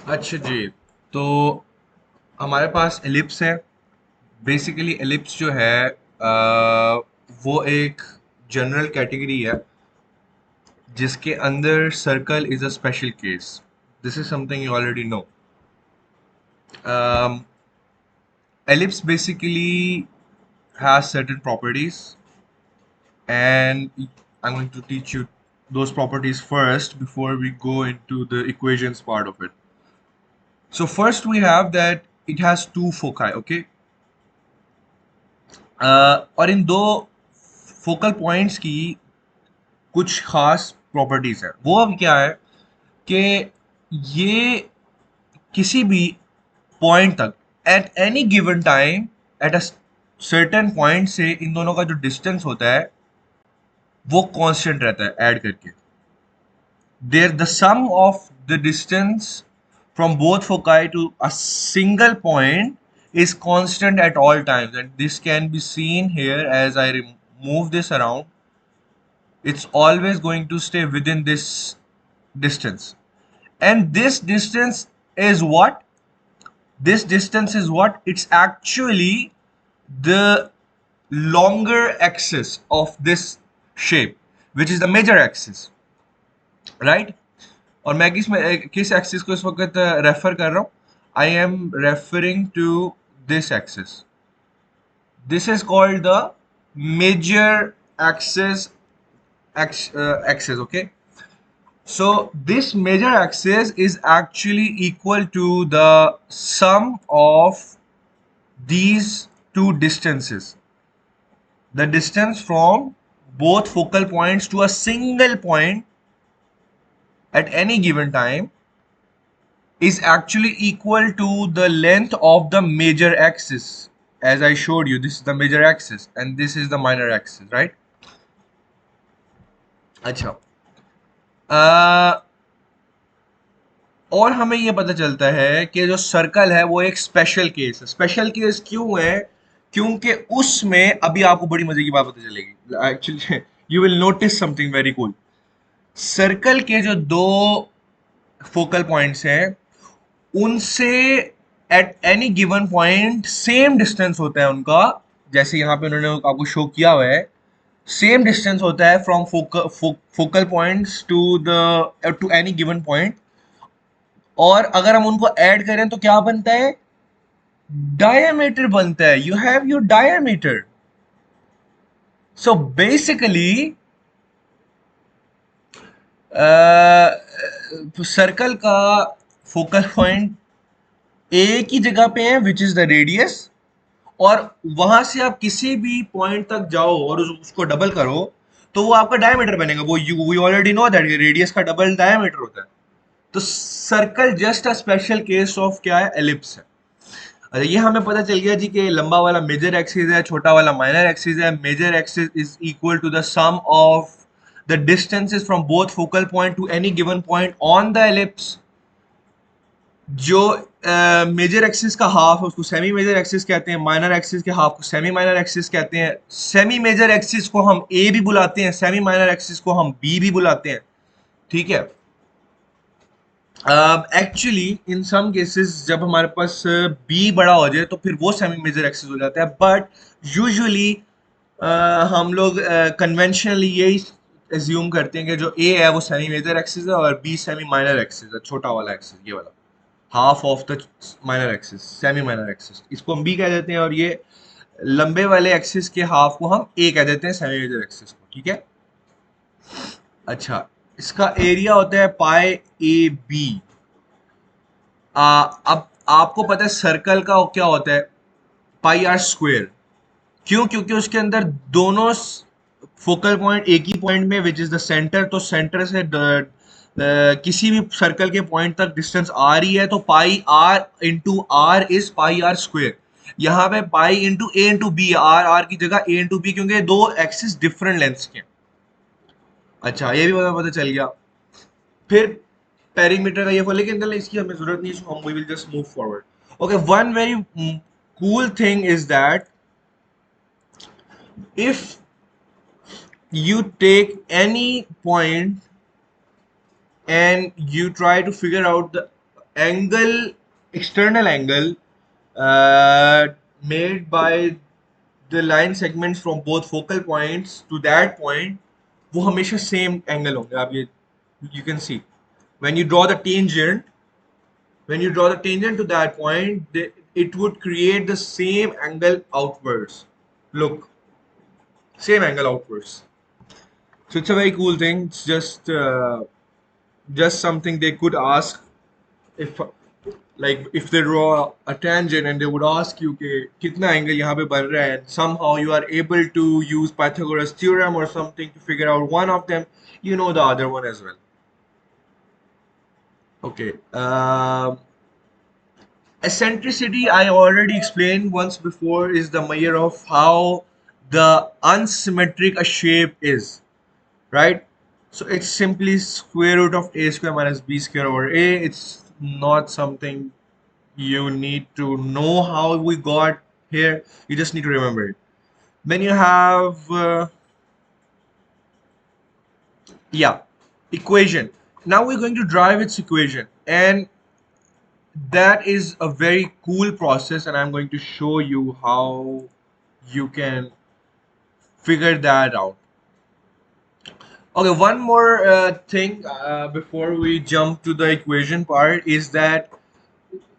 अच्छा जी। तो हमारे पास एलिप्स है। बेसिकली एलिप्स जो है वो एक जनरल कैटेगरी है जिसके अंदर circle is a special case. This is something you already know. ellipse basically has certain properties, and I'm going to teach you those properties first before we go into the equations part of it. So first we have that it has two foci, okay? और इन दो focal points की कुछ खास properties है। वो अब क्या है कि ये किसी भी पॉइंट तक at any given time at a certain point से इन दोनों का जो डिस्टेंस होता है वो कांस्टेंट रहता है ऐड करके। There the sum of the distance from both foci to a single point is constant at all times, and this can be seen here as I move this around. It's always going to stay within this distance, and this distance is what it's actually the longer axis of this shape, which is the major axis, right? और मैं किस axis को इस वक्त refer कर रहा हूं? I am referring to this axis. This is called the major axis axis, okay? So this major axis is actually equal to the sum of these two distances. The distance from both focal points to a single point at any given time is actually equal to the length of the major axis. As I showed you, this is the major axis and this is the minor axis, right? अच्छा। और हमें ये पता चलता है कि जो circle है वो एक स्पेशल केस है। स्पेशल केस क्यों है? क्योंकि उसमें अभी आपको बड़ी मजे की बात पता चलेगी। Actually you will notice something very cool. Circle के जो दो फोकल पॉइंट्स हैं उनसे at any given point same distance होता है उनका। जैसे यहाँ पे उन्होंने आपको शो किया हुआ है, सेम डिस्टेंस होता है from focal points to any given point. और अगर हम उनको ऐड करें तो क्या बनता है? डायमीटर बनता है। You have your diameter. So basically circle का फोकल पॉइंट एक ही जगह पे है, विच इज द रेडियस। और वहां से आप किसी भी पॉइंट तक जाओ और उसको डबल करो तो वो आपका डायमीटर बनेगा। वो you we already know that radius का डबल डायमीटर होता है। तो circle just a special case of क्या है? एलिप्स है। अच्छा, ये हमें पता चल गया जी कि लंबा वाला मेजर एक्सिस है, छोटा वाला माइनर एक्सिस है। Major axis is equal to the sum of the distances from both focal point to any given point on the ellipse. जो मेजर एक्सिस का हाफ है उसको सेमी मेजर एक्सिस कहते हैं, माइनर एक्सिस के half को semi minor axis कहते हैं। सेमी मेजर एक्सिस को हम ए भी बुलाते हैं, सेमी माइनर एक्सिस को हम बी भी बुलाते हैं। ठीक है। एक्चुअली इन सम केसेस जब हमारे पास बी बड़ा हो जाए तो फिर वो सेमी मेजर एक्सिस हो जाता है, बट यूजुअली हम लोग कन्वेंशनली यही एज्यूम करते हैं कि जो ए है वो सेमी मेजर एक्सिस है और बी सेमी माइनर एक्सिस है, छोटा वाला एक्सिस ये वाला, half of the minor axis, semi minor axis, इसको हम बी कह देते हैं। और ये लंबे वाले एक्सिस के हाफ को हम ए कह देते हैं, सेमी मेजर एक्सिस को। ठीक है। अच्छा, इसका एरिया होता है पाई ए बी। अब आपको पता है सर्कल का क्या होता है? पाई आर स्क्वेयर। क्यों? क्योंकि उसके अंदर दोनों फोकल पॉइंट एक ही पॉइंट में, विच इज द सेंटर। तो सेंटर से किसी भी सर्कल के पॉइंट तक डिस्टेंस आर ही है, तो pi R into R is pi R square. यहाँ पे pi into A into B, R R की जगह ए इंटू बी, क्योंकि दो एक्सिस डिफरेंट लेंथ्स के हैं। अच्छा, ये भी पता चल गया। फिर पेरीमीटर का ये फॉर, लेकिन चलो इसकी हमें जरूरत नहीं है, हम we will just move forward. Okay, one very cool thing is that if you take any point and you try to figure out the angle, external angle uh, made by the line segments from both focal points to that point, वो हमेशा same angle होंगे. आप ये you can see when you draw the tangent, to that point, it would create the same angle outwards. Look, same angle outwards. So it's a very cool thing. It's just something they could ask if like if they draw a tangent and they would ask you कि कितना angle यहाँ पे बन रहा है, and somehow you are able to use Pythagoras theorem or something to figure out one of them, you know the other one as well. Okay. Eccentricity, I already explained once before, is the measure of how the unsymmetric a shape is, right? So it's simply square root of a square minus b square over a. It's not something you need to know how we got here. You just need to remember it. Then you have yeah, equation. Now we're going to drive its equation, and that is a very cool process, and I'm going to show you how you can figure that out. Okay, one more thing before we jump to the equation part is that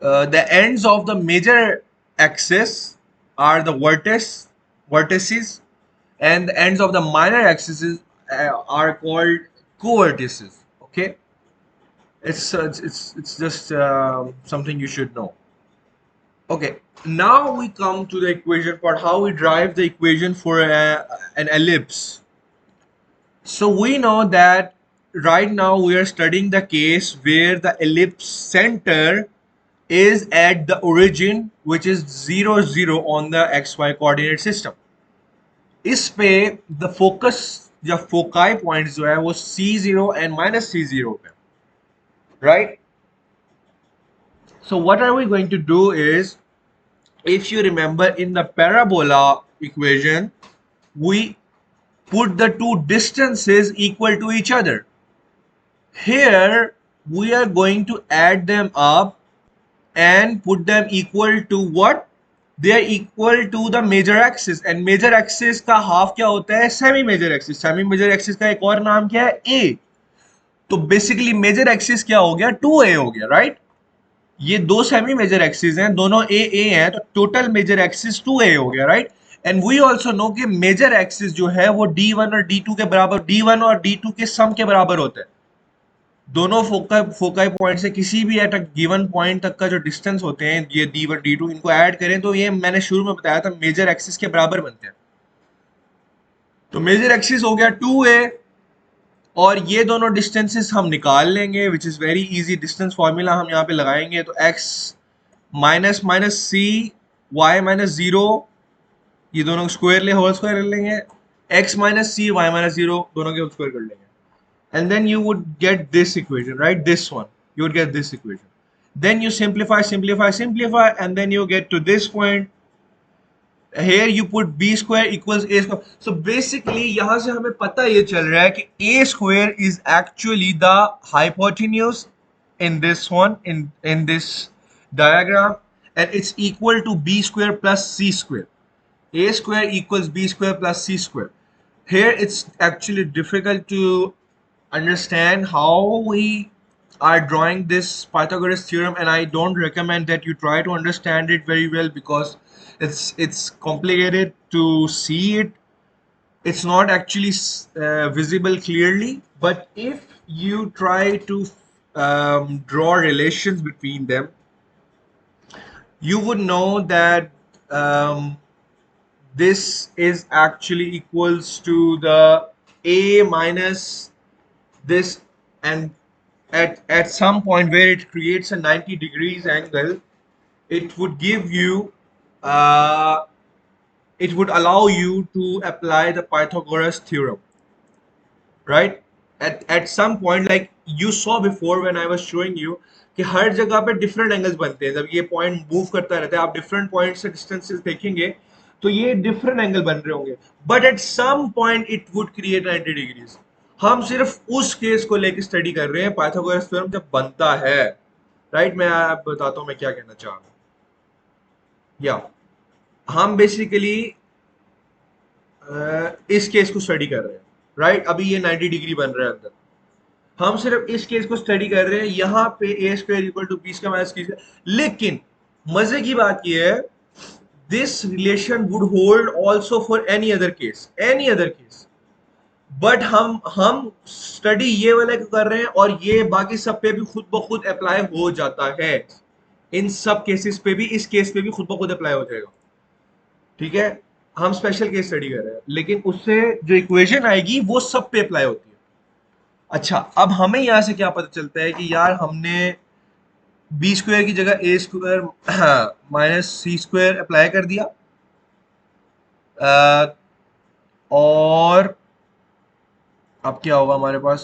the ends of the major axis are the vertices, and the ends of the minor axes are called co-vertices. Okay, it's just something you should know. Okay, now we come to the equation part, how we drive the equation for an ellipse. So we know that right now we are studying the case where the ellipse center is at the origin, which is 0 0 on the xy coordinate system. इस पे the focus या foci points जो है वो C0 and minus C0 पे, right? So what are we going to do is, if you remember in the parabola equation, we put the two distances equal to each other. Here we are going to add them up and put them equal to what? They are equal to the major axis, and major axis का half क्या होता है? Semi major axis. Semi major axis का एक और नाम क्या है? A. तो बेसिकली मेजर एक्सिस क्या हो गया? 2a हो गया, राइट? ये दो सेमी मेजर एक्सिस हैं, दोनों ए हैं, तो टोटल मेजर एक्सिस 2a हो गया, right? And we also know कि मेजर एक्सिस जो है वो d1 और d2 के बराबर, d1 और d2 के सम के बराबर होता है. दोनों फोकाई पॉइंट से किसी भी एट अ गिवन पॉइंट तक का जो डिस्टेंस होते हैं, ये d1 d2, इनको ऐड करें तो ये मैंने शुरू में बताया था मेजर एक्सिस के बराबर बनते हैं. तो मेजर एक्सिस हो गया 2a, और ये दोनों डिस्टेंसेस हम निकाल लेंगे, which is very easy. Distance formula हम यहाँ पे लगाएंगे तो x माइनस माइनस सी वाई माइनस जीरो, ये दोनों स्क्वायर ले होल स्क्वायर कर लेंगे, x माइनस सी वाई माइनस जीरो दोनों के स्क्वायर कर लेंगे, and then you would get this equation, right? This one, you would get this equation. Then you simplify, and then you get to this point. Here you put b square equals a square. So basically यहाँ से हमें पता ये चल रहा है कि a square is actually the hypotenuse in this one, in this diagram, and it's equal to b square plus c square. A square equals b square plus c square. Here it's actually difficult to understand how we are drawing this Pythagoras theorem, and I don't recommend that you try to understand it very well because it's complicated to see it. It's not actually visible clearly, but if you try to draw relations between them, you would know that this is actually equals to the a minus this, and at some point where it creates a 90 degrees angle, it would give you it would allow you to apply the Pythagoras theorem, right? At some point, like you saw before when I was showing you कि हर जगह पे different angles बनते हैं. जब ये point move करता रहता है, आप डिफरेंट पॉइंट से डिस्टेंसेस देखेंगे तो ये डिफरेंट एंगल बन रहे होंगे, but at some point it would create 90 degrees. हम सिर्फ उस केस को लेकर स्टडी कर रहे हैं, पाइथागोरस थ्योरम जब बनता है, राइट। मैं आप बताता हूँ मैं क्या कहना चाह रहा हूँ। या हम बेसिकली इस केस को स्टडी कर रहे हैं, राइट। अभी ये 90 डिग्री बन रहा है अंदर, हम सिर्फ इस केस को स्टडी कर रहे हैं। यहाँ पे A square equal to B square minus C square. लेकिन मजे की बात ये है, this relation would hold also for any other case, any other case. But हम स्टडी ये वाला क्यों कर रहे हैं, और ये बाकी सब पे भी खुद ब खुद अप्लाई हो जाता है। इन सब केसेस पे भी, इस केस पे भी खुद ब खुद अप्लाई हो जाएगा, ठीक है। हम स्पेशल केस स्टडी कर रहे हैं, लेकिन उससे जो इक्वेशन आएगी वो सब पे अप्लाई होती है। अच्छा, अब हमें यहां से क्या पता चलता है कि यार हमने बी स्क्वायर की जगह ए square minus C square apply कर दिया, अ, और अब क्या होगा हमारे पास।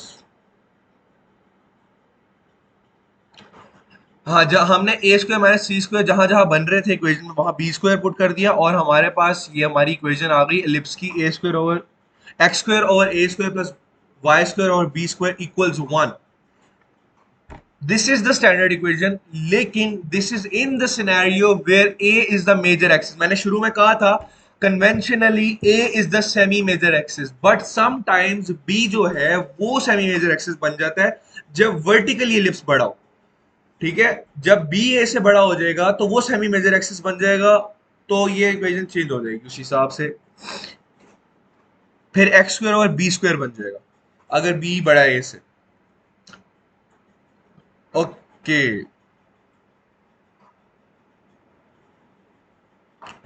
हाँ, जहाँ हमने ए स्क्वायर माइनस सी स्क्वायर जहां जहां बन रहे थे इक्वेशन में, वहां बी स्क्वायर पुट कर दिया, और हमारे पास ये हमारी इक्वेशन आ गई एलिप्स की, A square over X square over A square plus Y square और B square equals 1। This is the standard equation. लेकिन this is in the scenario where A is the major axis. मैंने शुरू में कहा था conventionally A is the semi major axis, but sometimes B जो है वो सेमी मेजर एक्सिस बन जाता है जब वर्टिकली एलिप्स बड़ा हो, ठीक है। जब बी ए से बड़ा हो जाएगा तो वो सेमी मेजर एक्सिस बन जाएगा, तो ये इक्वेशन चेंज हो जाएगी उस हिसाब से। फिर एक्स स्क्वायर और बी स्क्वायर बन जाएगा अगर बी बड़ा है ए से। Okay,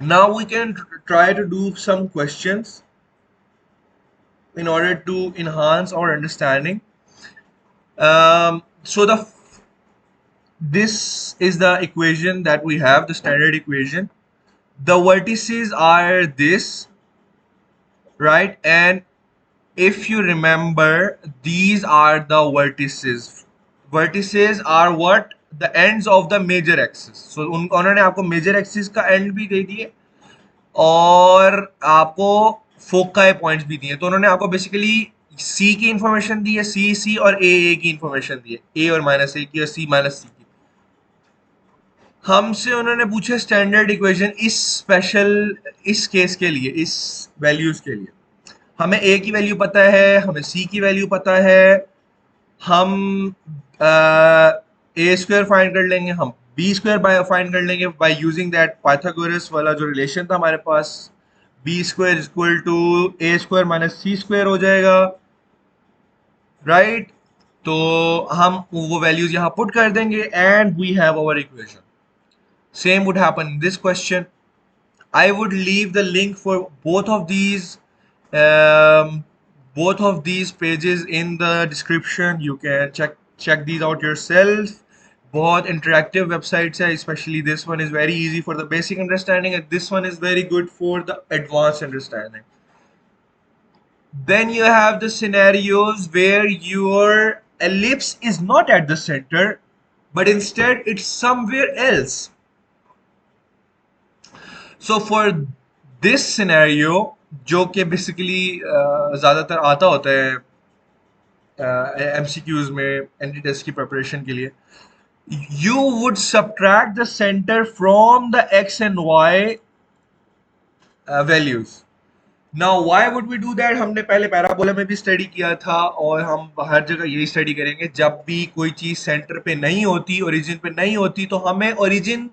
now we can try to do some questions in order to enhance our understanding. So this is the equation that we have, the standard equation. The vertices are this, right? And if you remember, these are the vertices. Vertices are what? The ends of the major axis. So उन्होंने आपको major axis का end भी दे दिए और आपको foci points भी दिए। तो उन्होंने आपको बेसिकली सी की इंफॉर्मेशन दी है, सी और ए की इंफॉर्मेशन दी है, ए और माइनस ए की और सी माइनस सी की। हमसे उन्होंने पूछा स्टैंडर्ड इक्वेशन इस स्पेशल, इस केस के लिए, इस वैल्यूज के लिए। हमें ए की वैल्यू पता है, हमें सी की वैल्यू पता है, हम ए स्क्वायर फाइंड कर लेंगे, हम बी स्क्वायर फाइंड कर लेंगे बाय यूजिंग दैट पाइथागोरस वाला जो रिलेशन था हमारे पास। B square equal to A square minus C square हो जाएगा, राइट। तो हम वो वैल्यूज यहाँ पुट कर देंगे and we have our equation. Same would happen in this question. I would leave the link for um, both of these pages in the description. You can check these out yourself. बहुत interactive websites है, especially this one is very easy for the basic understanding and this one is very good for the advanced understanding. Then you have the scenarios where your ellipse is not at the center, but instead it's somewhere else. So for this scenario, जो कि basically ज़्यादातर आता होता है MCQs में anti test की preparation के लिए, you would subtract the center from the x and y values. Now why would we do that? हमने पहले पैराबोला में भी स्टडी किया था और हम हर जगह यही स्टडी करेंगे। जब भी कोई चीज सेंटर पे नहीं होती, ओरिजिन पे नहीं होती, तो हमें ओरिजिन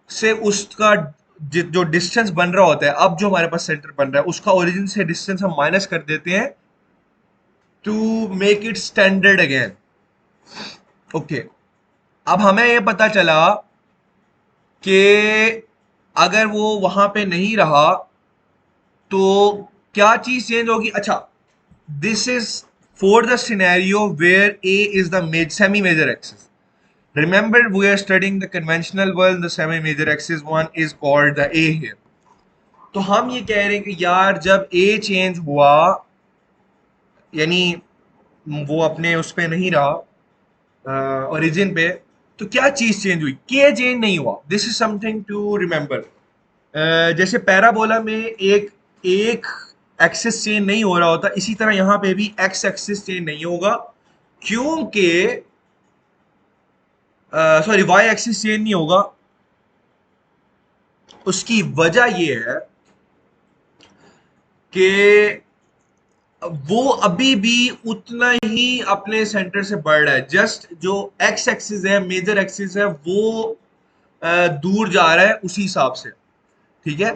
से उसका जो डिस्टेंस बन रहा होता है, अब जो हमारे पास सेंटर बन रहा है उसका ओरिजिन से डिस्टेंस हम माइनस कर देते हैं to make it standard again. Okay, अब हमें ये पता चला कि अगर वो वहां पे नहीं रहा तो क्या चीज चेंज होगी। अच्छा, this is for the scenario where A is the semi major axis. Remember, we are studying the conventional world. The semi-major axis one is called the A here. तो हम ये कह रहे हैं कि यार जब A चेंज हुआ, यानी वो अपने उस पे नहीं रहा ओरिजिन पे, तो क्या चीज चेंज हुई? K चेंज नहीं हुआ। This is something to remember. जैसे पैराबोला में एक एक एक्सिस चेंज नहीं हो रहा होता, इसी तरह यहाँ पे भी एक्स एक्सिस चेंज नहीं होगा, क्योंकि सॉरी वाई एक्सिस चेंज नहीं होगा। उसकी वजह ये है कि वो अभी भी उतना ही अपने सेंटर से बढ़ रहा है। जस्ट जो एक्स एक्सिस है, मेजर एक्सिस है, वो दूर जा रहा है उसी हिसाब से। ठीक है,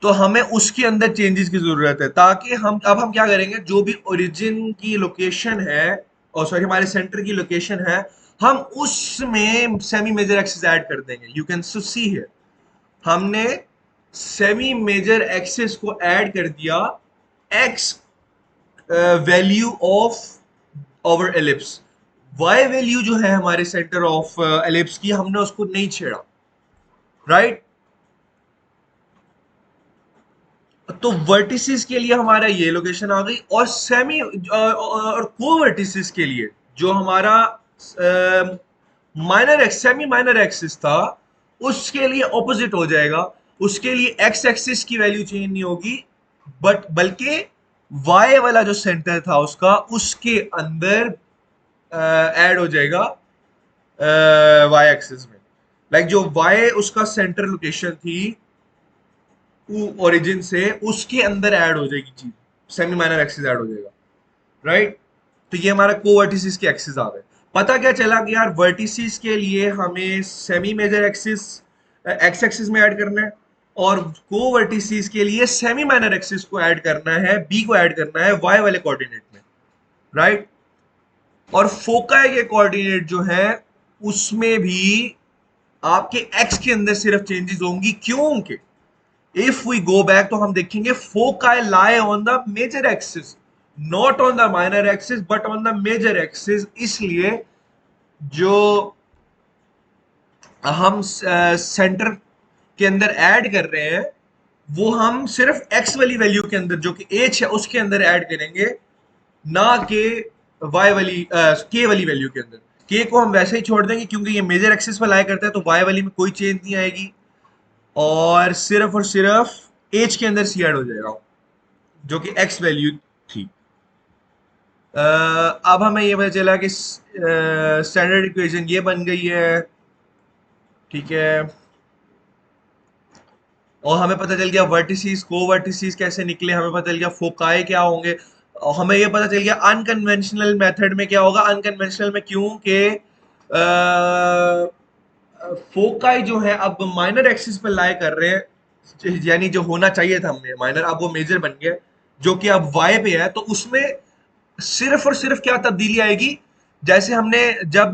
तो हमें उसके अंदर चेंजेस की जरूरत है, ताकि हम क्या करेंगे, जो भी ओरिजिन की लोकेशन है, और सॉरी हमारे सेंटर की लोकेशन है, हम उसमें सेमी मेजर एक्सिस ऐड कर देंगे। यू कैन सी है, हमने सेमी मेजर एक्सिस को ऐड कर दिया X value of our ellipse. Y value जो है हमारे सेंटर ऑफ एलिप्स की, हमने उसको नहीं छेड़ा। राइट, तो वर्टिसेस के लिए हमारा ये लोकेशन आ गई, और सेमी और को वर्टिसेस के लिए जो हमारा minor x semi minor axis था, उसके लिए ऑपोजिट हो जाएगा। उसके लिए एक्स एक्सिस की वैल्यू चेंज नहीं होगी, बट बल्कि वाई वाला जो सेंटर था उसका, उसके अंदर ऐड हो जाएगा वाई एक्सिस में। लाइक जो वाई उसका सेंटर लोकेशन थी ओरिजिन से, उसके अंदर ऐड हो जाएगी चीज, सेमी माइनर एक्सिस ऐड हो जाएगा। राइट, तो ये हमारा को वर्टिसिस के एक्सिस आ गए। पता क्या चला कि यार वर्टिसिस के लिए हमें semi major axis X axis में ऐड करना है, और को वर्टिसिस के लिए सेमी माइनर एक्सिस को ऐड करना है, बी को ऐड करना है वाई वाले कोऑर्डिनेट में। राइट, और फोकाई के कोऑर्डिनेट जो है, उसमें भी आपके एक्स के अंदर सिर्फ चेंजेस होंगी, क्योंकि इफ वी गो बैक तो हम देखेंगे foci lie on the major axis, not on the minor axis but on the major axis. इसलिए जो हम सेंटर के अंदर ऐड कर रहे हैं, वो हम सिर्फ एक्स वाली वैल्यू के अंदर, जो कि एच है, उसके अंदर ऐड करेंगे, ना कि वाई वाली के वाली वैल्यू के अंदर। के को हम वैसे ही छोड़ देंगे, क्योंकि ये मेजर एक्सिस पर लाई करता है, तो वाई वाली में कोई चेंज नहीं आएगी, और सिर्फ एच के अंदर सी ऐड हो जाएगा, जो कि एक्स वैल्यू थी। अब हमें ये पता चला कि स्टैंडर्ड इक्वेशन ये बन गई है। ठीक है, और हमें पता चल गया वर्टिसीज को वर्टिसीज कैसे निकले, हमें पता चल गया फोकाई क्या होंगे, और हमें ये पता चल गया अनकन्वेंशनल मेथड में क्या होगा। अनकन्वेंशनल में क्यों कि फोकाई जो है अब माइनर एक्सिस पर लाई कर रहे हैं, यानी जो होना चाहिए था हमें माइनर, अब वो मेजर बन गया, जो कि अब वाई पे है। तो उसमें सिर्फ और सिर्फ क्या तब्दीली आएगी, जैसे हमने जब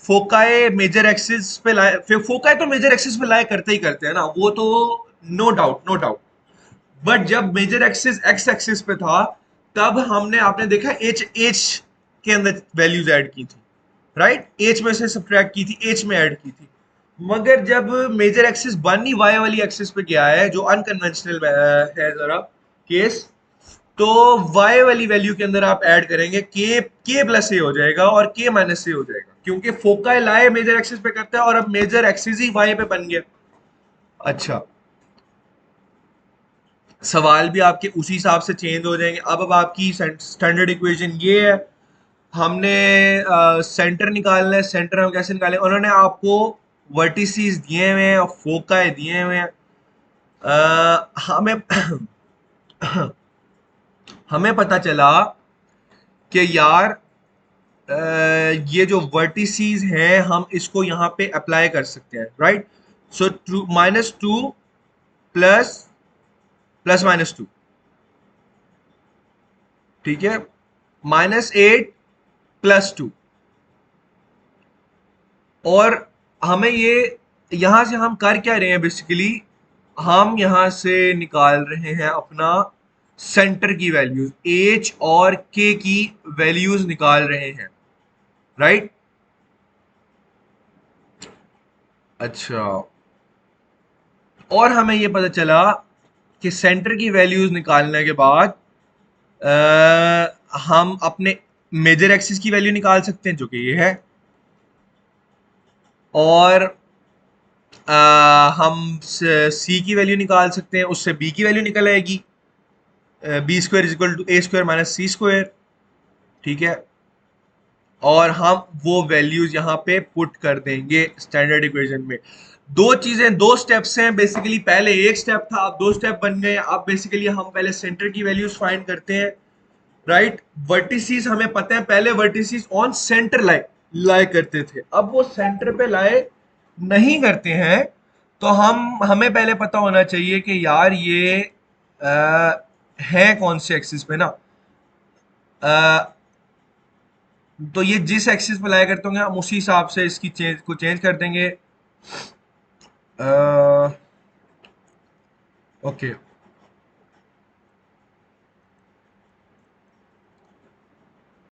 फोकाई मेजर एक्सिस पे लाए, फिर फोकाई तो मेजर एक्सिस पे लाए करते ही करते हैं ना, वो तो no doubt no doubt. But जब मेजर एक्सिस एक्स एक्सिस पे था, तब हमने आपने देखा एच एच के अंदर वैल्यूज ऐड की थी। राइट, एच में से सब्ट्रैक्ट की थी, एच में ऐड की थी। मगर जब मेजर एक्सिस बन ही वाई वाली एक्सिस पे गया है, जो अनकन्वेंशनल है जरा केस, तो y वाली वैल्यू के अंदर आप ऐड करेंगे के प्लस ए हो जाएगा, और के माइनस ए हो जाएगा, क्योंकि फोकाई लाए मेजर एक्सिस पे करता है, और अब मेजर एक्सिस ही y पे बन गया। अच्छा, सवाल भी आपके उसी हिसाब से चेंज हो जाएंगे। अब आपकी स्टैंडर्ड इक्वेशन ये है, हमने सेंटर निकालना है। सेंटर हम कैसे निकालें, उन्होंने आपको वर्टिसीज दिए हुए हैं और फोकाई दिए हुए हैं। हमें हमें पता चला कि यार ये जो वर्टिसीज हैं, हम इसको यहाँ पे अप्लाई कर सकते हैं। राइट, सो -2 प्लस -2, ठीक है, -8 +2, और हमें ये यहां से हम कर क्या रहे हैं बेसिकली, हम यहां से निकाल रहे हैं अपना सेंटर की वैल्यूज, एच और के की वैल्यूज निकाल रहे हैं। राइट, अच्छा, और हमें ये पता चला कि सेंटर की वैल्यूज निकालने के बाद हम अपने मेजर एक्सिस की वैल्यू निकाल सकते हैं, जो कि ये है, और हम सी की वैल्यू निकाल सकते हैं, उससे बी की वैल्यू निकल आएगी, B square is equal to A square minus C square. ठीक है, और हम वो वैल्यूज यहाँ पे पुट कर देंगे स्टैंडर्ड इक्वेशन में। दो चीजें, दो स्टेप्स हैं बेसिकली, पहले एक स्टेप था, अब दो स्टेप बन गए। अब बेसिकली हम पहले सेंटर की वैल्यूज फाइंड करते हैं, राइट। वर्टिसेस हमें पता है, पहले वर्टिसेस ऑन सेंटर लाई करते थे, अब वो सेंटर पे लाए नहीं करते हैं। तो हमें पहले पता होना चाहिए कि यार ये है कौन से एक्सिस पे ना। अ, तो ये जिस एक्सिस पे लाया करते होंगे हम उसी हिसाब से इसकी चेंज कर देंगे। ओके,